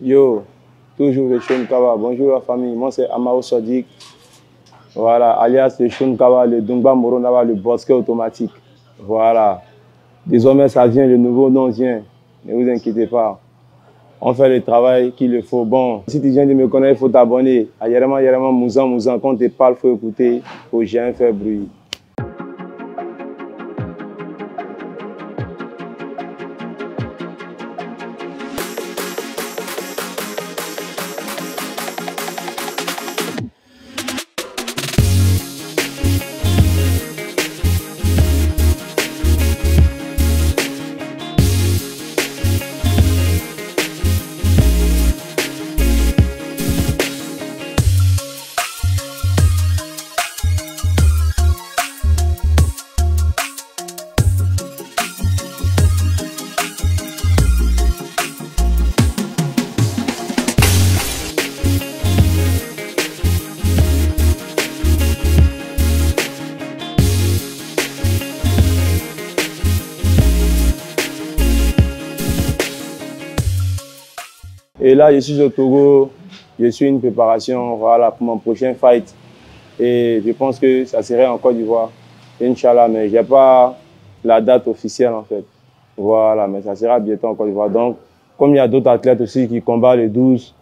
Yo, toujours le Sean Kawa. Bonjour la famille, moi c'est Amao Sodik. Voilà, alias le Sean Kawa, le Dumba Moronava, le bosquet automatique. Voilà. Désormais ça vient, le nouveau nom vient. Ne vous inquiétez pas. On fait le travail qu'il faut. Bon, si tu viens de me connaître, il faut t'abonner. Ayerama, Mouzan, quand tu parles, il faut écouter, il faut jamais faire bruit. Et là, je suis au Togo, je suis une préparation voilà, pour mon prochain fight. Et je pense que ça serait en Côte d'Ivoire, Inch'Allah, mais je n'ai pas la date officielle en fait. Voilà, mais ça sera bientôt en Côte d'Ivoire. Donc, comme il y a d'autres athlètes aussi qui combattent le 12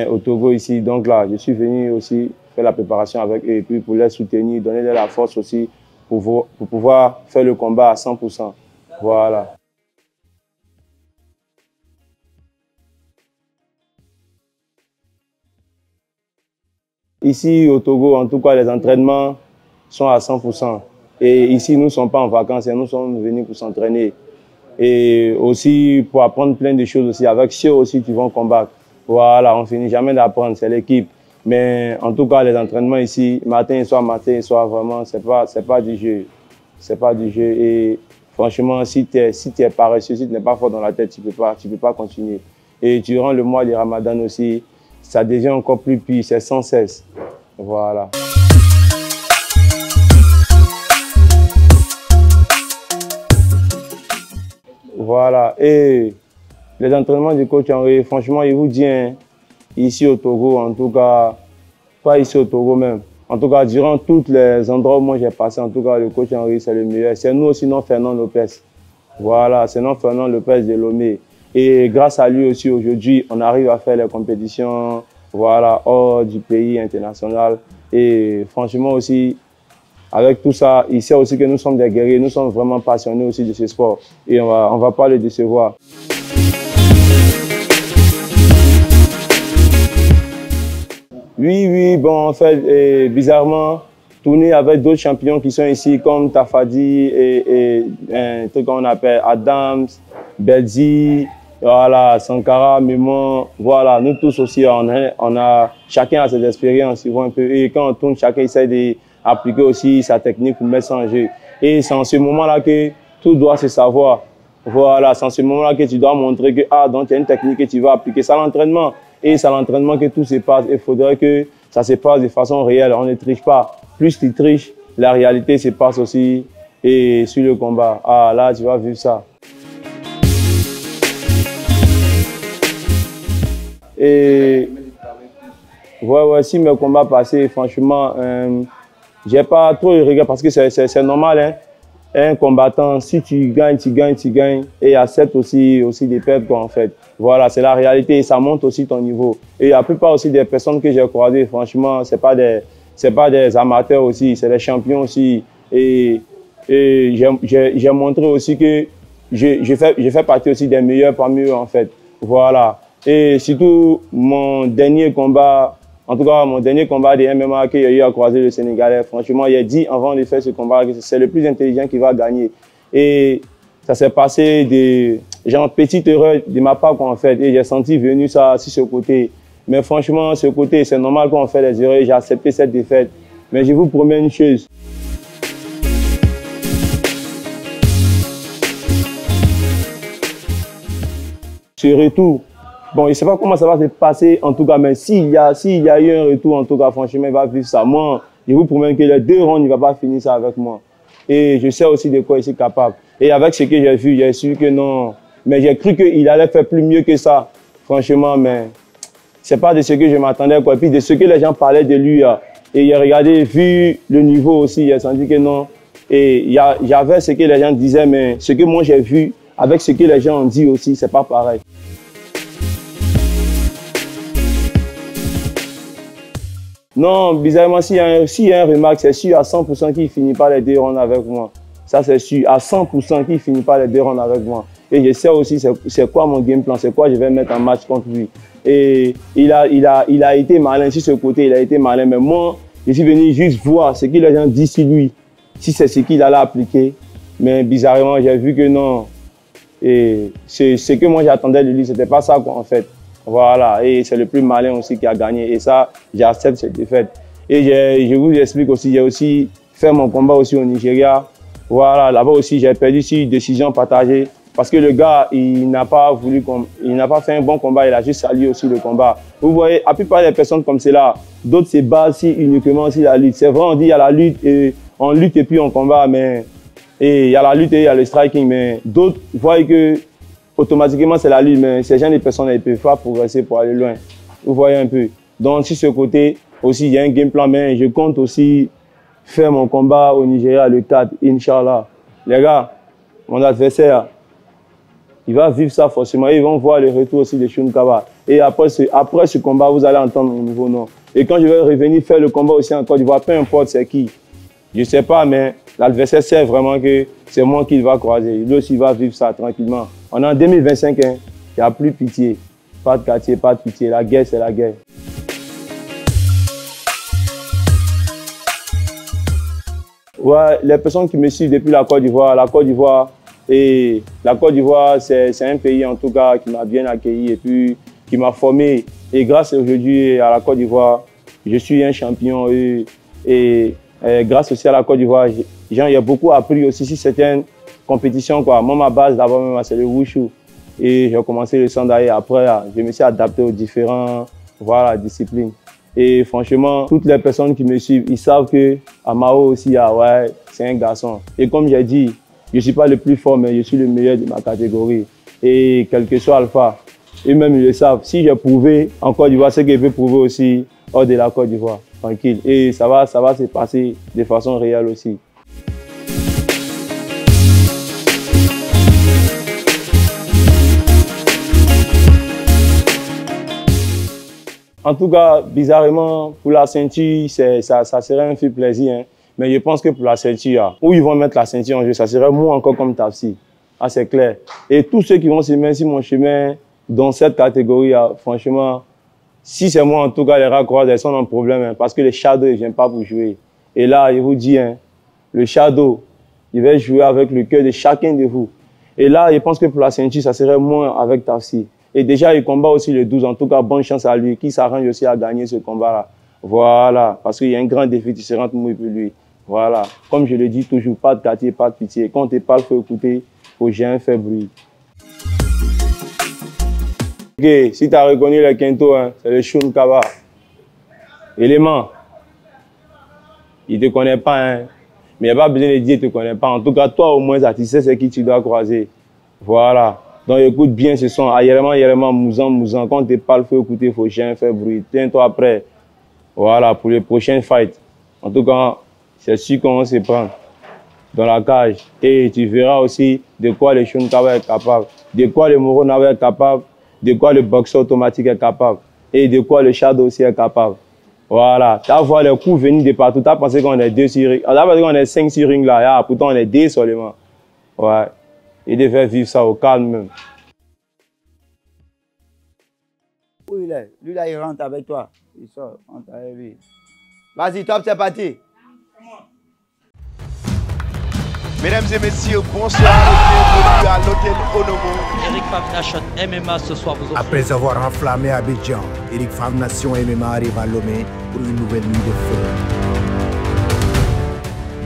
au Togo ici, donc là, je suis venu aussi faire la préparation avec eux et puis pour les soutenir, donner la force aussi pour pouvoir faire le combat à 100%. Voilà. Ici, au Togo, en tout cas, les entraînements sont à 100%. Et ici, nous ne sommes pas en vacances, nous sommes venus pour s'entraîner. Et aussi, pour apprendre plein de choses aussi. Avec ceux aussi qui vont combattre. Voilà, on finit jamais d'apprendre, c'est l'équipe. Mais en tout cas, les entraînements ici, matin et soir, vraiment, c'est pas du jeu. C'est pas du jeu. Et franchement, si tu es paresseux, si tu n'es pas fort dans la tête, tu peux pas continuer. Et durant le mois du Ramadan aussi, ça devient encore plus pire, c'est sans cesse. Voilà. Voilà. Et les entraînements du coach Henri, franchement, il vous dit, hein, ici au Togo, en tout cas, pas ici au Togo même. En tout cas, durant tous les endroits où moi j'ai passé, en tout cas, le coach Henri, c'est le meilleur. C'est nous aussi, non Fernand Lopez. Voilà, c'est non Fernand Lopez de Lomé. Et grâce à lui aussi, aujourd'hui, on arrive à faire les compétitions voilà, hors du pays international. Et franchement aussi, avec tout ça, il sait aussi que nous sommes des guerriers, nous sommes vraiment passionnés aussi de ce sport. Et on va pas le décevoir. Oui, bon, en fait, bizarrement, tourner avec d'autres champions qui sont ici, comme Tafadi et un truc qu'on appelle Adams, Belzi, voilà, Sankara, Mémon, voilà, nous tous aussi, chacun a ses expériences, un peu, et quand on tourne, chacun essaie d'appliquer aussi sa technique pour mettre ça en jeu. Et c'est en ce moment-là que tout doit se savoir. Voilà, c'est en ce moment-là que tu dois montrer que, donc il y a une technique que tu vas appliquer. C'est à l'entraînement. Et c'est à l'entraînement que tout se passe. Il faudrait que ça se passe de façon réelle. On ne triche pas. Plus tu triches, la réalité se passe aussi et sur le combat. Ah, là, tu vas vivre ça. Et ouais, si mes combats passés, franchement, j'ai pas trop de regrets parce que c'est normal, hein. Un combattant, si tu gagnes et accepte aussi des pertes, quoi, en fait. Voilà, c'est la réalité et ça monte aussi ton niveau. Et la plupart aussi des personnes que j'ai croisées, franchement, c'est pas des amateurs aussi, c'est des champions aussi. Et j'ai montré aussi que je fais partie aussi des meilleurs parmi eux, en fait. Voilà. Et surtout, mon dernier combat, en tout cas, mon dernier combat de MMA qu'il y a eu à croiser le Sénégalais, franchement, il a dit avant de faire ce combat que c'est le plus intelligent qui va gagner. Et ça s'est passé genre petite erreur de ma part, quoi, en fait. Et j'ai senti venir ça sur ce côté. Mais franchement, ce côté, c'est normal qu'on fait des erreurs. J'ai accepté cette défaite. Mais je vous promets une chose. Ce retour, bon, je ne sais pas comment ça va se passer, en tout cas, mais s'il y a eu un retour, en tout cas, franchement, il va vivre ça. Moi, je vous promets que les 2 rounds, il ne va pas finir ça avec moi. Et je sais aussi de quoi il est capable. Et avec ce que j'ai vu, j'ai su que non. Mais j'ai cru qu'il allait faire plus mieux que ça. franchement, mais c'est pas de ce que je m'attendais, quoi. Et puis de ce que les gens parlaient de lui, et j'ai regardé, vu le niveau aussi, j'ai senti que non. Et il y avait ce que les gens disaient, mais ce que moi j'ai vu, avec ce que les gens ont dit aussi, c'est pas pareil. Non, bizarrement, s'il y a un remarque, c'est sûr à 100% qu'il finit pas les 2 rounds avec moi. Ça, c'est sûr, à 100% qu'il finit pas les 2 rounds avec moi. Et je sais aussi c'est quoi mon game plan, c'est quoi je vais mettre en match contre lui. Et il a été malin sur ce côté, il a été malin. Mais moi, je suis venu juste voir ce que les gens disent sur lui, si c'est ce qu'il allait appliquer. Mais bizarrement, j'ai vu que non. Et ce que moi j'attendais de lui, c'était pas ça, quoi, en fait. Voilà, et c'est le plus malin aussi qui a gagné. Et ça, j'accepte cette défaite. Et je vous explique aussi, j'ai aussi fait mon combat aussi au Nigeria. Voilà, là-bas aussi, j'ai perdu sur une décision partagée. Parce que le gars, il n'a pas fait un bon combat, il a juste sali aussi le combat. Vous voyez, la plupart des personnes comme cela, d'autres se basent uniquement sur la lutte. C'est vrai, on dit il y a la lutte, et on lutte et puis on combat, mais et il y a la lutte et il y a le striking, mais d'autres voient que automatiquement c'est la lutte, mais ces gens de personnes ne peuvent pas progresser pour aller loin. Vous voyez un peu. Donc sur ce côté aussi, il y a un game plan, mais je compte aussi faire mon combat au Nigeria le 4, Inch'Allah. Les gars, mon adversaire, il va vivre ça forcément. Ils vont voir le retour aussi de Seun Kaba. Et après ce combat, vous allez entendre mon nouveau nom. Et quand je vais revenir faire le combat aussi en Côte d'Ivoire, peu importe c'est qui, je ne sais pas, mais l'adversaire sait vraiment que c'est moi qui va croiser. Lui aussi va vivre ça tranquillement. On est en 2025, hein. Il n'y a plus pitié. Pas de quartier, pas de pitié. La guerre, c'est la guerre. Ouais, les personnes qui me suivent depuis la Côte d'Ivoire, c'est un pays en tout cas qui m'a bien accueilli et puis qui m'a formé. Et grâce aujourd'hui à la Côte d'Ivoire, je suis un champion et grâce aussi à la Côte d'Ivoire, j'ai beaucoup appris aussi sur certaines compétitions, quoi. Moi, ma base d'abord, c'est le wushu. Et j'ai commencé le sandai. Après, je me suis adapté aux différentes disciplines. Et franchement, toutes les personnes qui me suivent, ils savent que Amao aussi, ouais, c'est un garçon. Et comme j'ai dit, je ne suis pas le plus fort, mais je suis le meilleur de ma catégorie. Et quel que soit Alpha, eux-mêmes ils le savent. Si j'ai prouvé en Côte d'Ivoire, c'est que je peux prouver aussi hors de la Côte d'Ivoire. Tranquille. Et ça va se passer de façon réelle aussi. En tout cas, bizarrement, pour la ceinture, ça serait un fait plaisir. Hein. Mais je pense que pour la ceinture, où ils vont mettre la ceinture en jeu, ça serait moi encore comme Tafsi. Ah, c'est clair. Et tous ceux qui vont se mettre sur mon chemin dans cette catégorie, franchement, si c'est moi, en tout cas, les raccords, ils sont en problème. Hein, parce que les shadows, ils ne viennent pas pour jouer. Et là, je vous dis, hein, le shadow, il va jouer avec le cœur de chacun de vous. Et là, je pense que pour la ceinture, ça serait moi avec Tafsi. Et déjà, il combat aussi le 12. En tout cas, bonne chance à lui, qui s'arrange aussi à gagner ce combat-là. Voilà, parce qu'il y a un grand défi qui se rentre moi et lui. Voilà, comme je le dis toujours, pas de quartier, pas de pitié. Quand tu parles, il faut écouter, il faut jamais faire bruit. Ok, si tu as reconnu le Kento, hein, c'est le Seun Kaba. Élément. Il ne te connaît pas, hein. Mais il n'y a pas besoin de dire qu'il ne te connaît pas. En tout cas, toi au moins, tu sais c'est qui tu dois croiser. Voilà. Donc écoute bien ce son. Ayerema, mouzan. Quand tu parles, il faut écouter, il faut jamais faire bruit. Tiens-toi après. Voilà, pour les prochains fights. En tout cas, c'est sûr qu'on va se prendre dans la cage. Et tu verras aussi de quoi le Seun Kaba est capable, de quoi le Moro Naba est capable, de quoi le boxeur automatique est capable et de quoi le Shadow aussi est capable. Voilà, tu vas voir les coups venir de partout. Tu as pensé qu'on est 2 sur ring. Tu as pensé qu'on est 5 sur ring là. Pourtant, on est 2 seulement. Ouais. Il devait vivre ça au calme même. Où il est? Lui là, il rentre avec toi. Il sort, rentre avec lui. Vas-y, top, c'est parti. Mesdames et messieurs, bonsoir et bienvenue à l'hôtel Onomo. Eric Favre Nation MMA ce soir vous offre. Après avoir enflammé Abidjan, Eric Favre Nation MMA arrive à Lomé pour une nouvelle nuit de feu.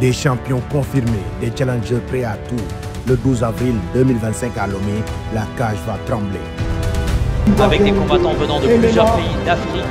Des champions confirmés, des challengers prêts à tout. Le 12 avril 2025 à Lomé, la cage va trembler. Avec des combattants venant de plusieurs pays d'Afrique.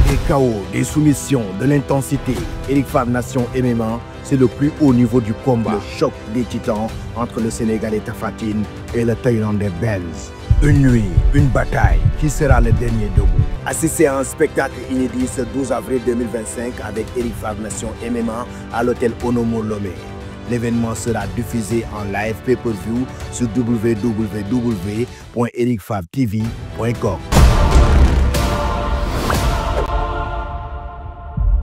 Des KO, des soumissions, de l'intensité. Eric Favre Nation MMA, c'est le plus haut niveau du combat. Le choc des titans entre le Sénégalais Tapha Tine et le Thaïlandais Benz. Une nuit, une bataille. Qui sera le dernier debout? Assistez à un spectacle inédit ce 12 avril 2025 avec Eric Favre Nation MMA à l'hôtel Onomo Lomé. L'événement sera diffusé en live pay-per-view sur www.ericfavtv.com.